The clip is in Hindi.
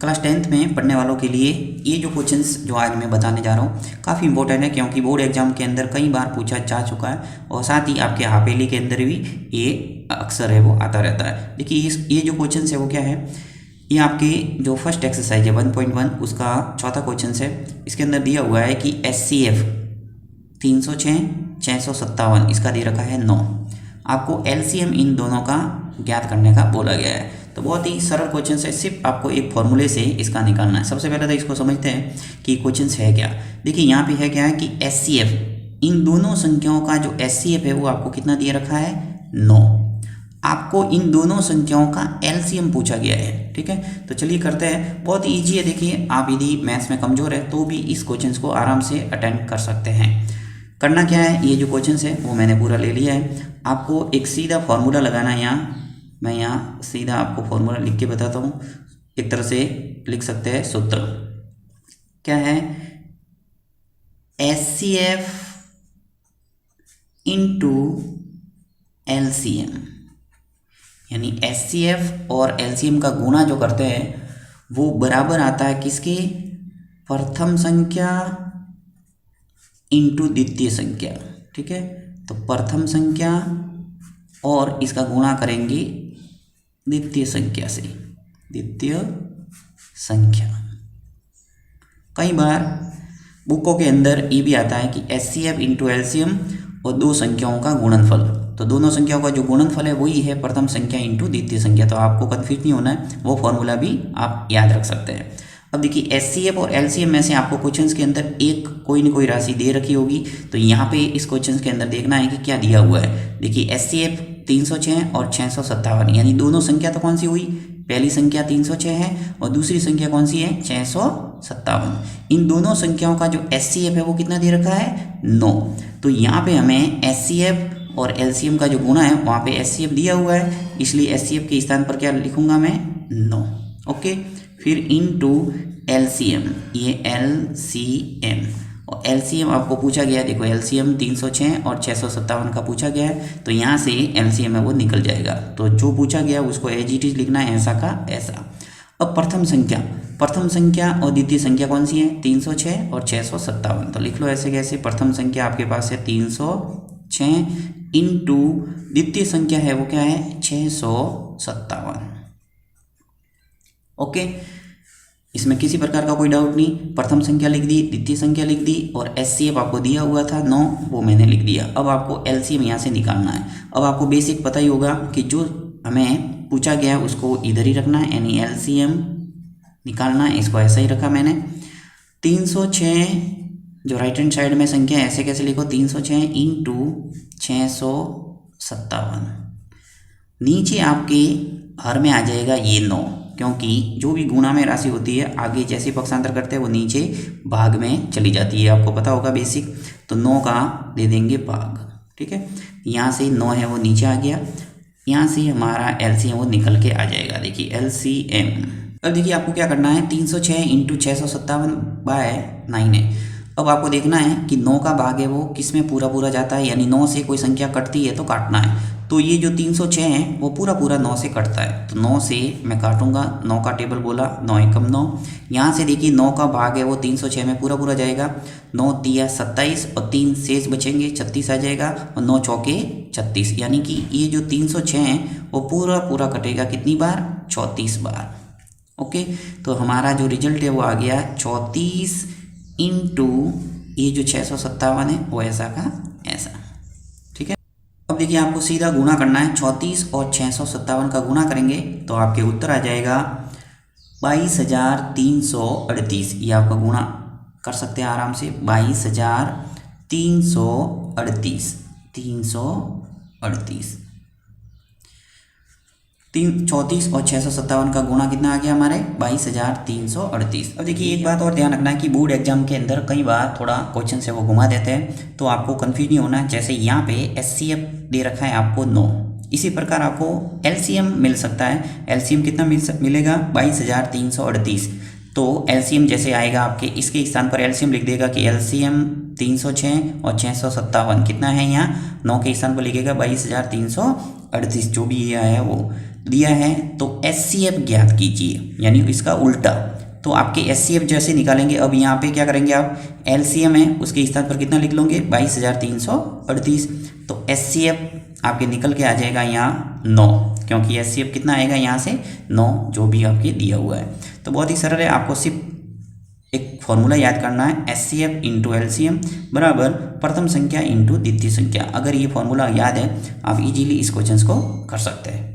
क्लास 10th में पढ़ने वालों के लिए ये जो क्वेश्चंस जो आज मैं बताने जा रहा हूँ काफ़ी इंपॉर्टेंट है, क्योंकि बोर्ड एग्जाम के अंदर कई बार पूछा जा चुका है और साथ ही आपके हाफेली के अंदर भी ये अक्सर है वो आता रहता है। देखिए ये जो क्वेश्चन है वो क्या है, ये आपके जो फर्स्ट एक्सरसाइज है 1.1 उसका चौथा क्वेश्चन है। इसके अंदर दिया हुआ है कि SCF 306 657 इसका दे रखा है 9। आपको LCM इन दोनों का ज्ञात करने का बोला गया है। तो बहुत ही सरल क्वेश्चन है, सिर्फ आपको एक फॉर्मूले से इसका निकालना है। सबसे पहले तो इसको समझते हैं कि क्वेश्चन है क्या। देखिए यहाँ पे है क्या है कि SCF इन दोनों संख्याओं का जो SCF है वो आपको कितना दिए रखा है 9। आपको इन दोनों संख्याओं का LCM पूछा गया है। ठीक है, तो चलिए करते हैं। बहुत ईजी है। देखिए आप यदि मैथ्स में कमज़ोर है तो भी इस क्वेश्चन को आराम से अटेंड कर सकते हैं। करना क्या है, ये जो क्वेश्चन है वो मैंने पूरा ले लिया है। आपको एक सीधा फार्मूला लगाना है। यहाँ मैं यहाँ सीधा आपको फार्मूला लिख के बताता हूँ। एक तरह से लिख सकते हैं सूत्र क्या है, SCF इंटू LCM, यानी SCF और LCM का गुणा जो करते हैं वो बराबर आता है किसके, प्रथम संख्या इंटू द्वितीय संख्या। ठीक है, तो प्रथम संख्या और इसका गुणा करेंगे द्वितीय संख्या से, द्वितीय संख्या। कई बार बुकों के अंदर ये भी आता है कि SCF इंटू LCM और दो संख्याओं का गुणनफल। तो दोनों संख्याओं का जो गुणनफल है वही है प्रथम संख्या इंटू द्वितीय संख्या। तो आपको कंफ्यूज नहीं होना है, वो फॉर्मूला भी आप याद रख सकते हैं। अब देखिए SCF और LCM में से आपको क्वेश्चंस के अंदर एक कोई न कोई राशि दे रखी होगी। तो यहाँ पे इस क्वेश्चंस के अंदर देखना है कि क्या दिया हुआ है। देखिए SCF 306 और 657, यानी दोनों संख्या तो कौन सी हुई, पहली संख्या 306 है और दूसरी संख्या कौन सी है 657। इन दोनों संख्याओं का जो SCF है वो कितना दे रखा है 9। तो यहाँ पे हमें SCF और LCM का जो गुणा है वहाँ पे SCF दिया हुआ है, इसलिए SCF के स्थान पर क्या लिखूंगा मैं 9। ओके, फिर इनटू LCM, ये LCM और LCM आपको पूछा गया है। देखो LCM 306 और 657 का पूछा गया है, तो यहाँ से LCM है वो निकल जाएगा। तो जो पूछा गया उसको एज इट इज लिखना है, ऐसा का ऐसा। अब प्रथम संख्या और द्वितीय संख्या कौन सी है 306 और 657। तो लिख लो ऐसे कैसे, प्रथम संख्या आपके पास है 306 इंटू द्वितीय संख्या है वो क्या है 657। ओके, इसमें किसी प्रकार का कोई डाउट नहीं। प्रथम संख्या लिख दी, द्वितीय संख्या लिख दी और SCF आपको दिया हुआ था 9, वो मैंने लिख दिया। अब आपको LCM यहाँ से निकालना है। अब आपको बेसिक पता ही होगा कि जो हमें पूछा गया है उसको इधर ही रखना है, यानी LCM निकालना है। इसको ऐसा ही रखा मैंने। 306 जो राइट हैंड साइड में संख्या ऐसे कैसे लिखो, 306 इंटू 657। नीचे आपके हर में आ जाएगा ये 9, क्योंकि जो भी गुणा में राशि होती है आगे जैसे पक्षांतर करते हैं वो नीचे भाग में चली जाती है, आपको पता होगा बेसिक। तो 9 का दे देंगे भाग। ठीक है, यहाँ से 9 है वो नीचे आ गया, यहाँ से हमारा LCM वो निकल के आ जाएगा। देखिए LCM। अब देखिए आपको क्या करना है, 306 इंटू 657/9 है। अब आपको देखना है कि 9 का भाग है वो किस में पूरा पूरा जाता है, यानी 9 से कोई संख्या कटती है तो काटना है। तो ये जो 306 है वो पूरा पूरा 9 से कटता है, तो 9 से मैं काटूंगा। 9 का टेबल बोला, 9 एकम 9। यहाँ से देखिए 9 का भाग है वो 306 में पूरा पूरा जाएगा। 9 तिया 27 और 3 शेष बचेंगे, 36 आ जाएगा और 9 चौके 36, यानी कि ये जो 306 है वो पूरा पूरा कटेगा कितनी बार, 34 बार। ओके, तो हमारा जो रिजल्ट है वो आ गया 34 इंटू ये जो 657 है वो ऐसा का ऐसा। ठीक है, अब देखिए आपको सीधा गुणा करना है। 34 और 657 का गुणा करेंगे तो आपके उत्तर आ जाएगा 22,338। ये आपका गुणा कर सकते हैं आराम से, 22,338। 34 और 657 का गुणा कितना आ गया हमारे 22,338। अब देखिए एक बात और ध्यान रखना है कि बोर्ड एग्जाम के अंदर कई बार थोड़ा क्वेश्चन से वो घुमा देते हैं, तो आपको कंफ्यूज नहीं होना है। जैसे यहाँ पे SCF दे रखा है आपको 9, इसी प्रकार आपको LCM मिल सकता है। LCM कितना मिलेगा 22,338। तो LCM जैसे आएगा आपके इसके स्थान पर LCM लिख देगा कि LCM 306 और 657 कितना है, यहाँ 9 के स्थान पर लिखेगा 22,338, जो भी ये आया है वो। दिया है तो HCF ज्ञात कीजिए, यानी इसका उल्टा। तो आपके HCF जैसे निकालेंगे, अब यहाँ पे क्या करेंगे आप, LCM है उसके स्थान पर कितना लिख लोगे 22,338। तो HCF आपके निकल के आ जाएगा यहाँ 9, क्योंकि HCF कितना आएगा यहाँ से 9, जो भी आपके दिया हुआ है। तो बहुत ही सरल है, आपको सिर्फ एक फॉर्मूला याद करना है, HCF इंटू LCM बराबर प्रथम संख्या इंटू द्वितीय संख्या। अगर ये फॉर्मूला याद है आप इजीली इस क्वेश्चन को कर सकते हैं।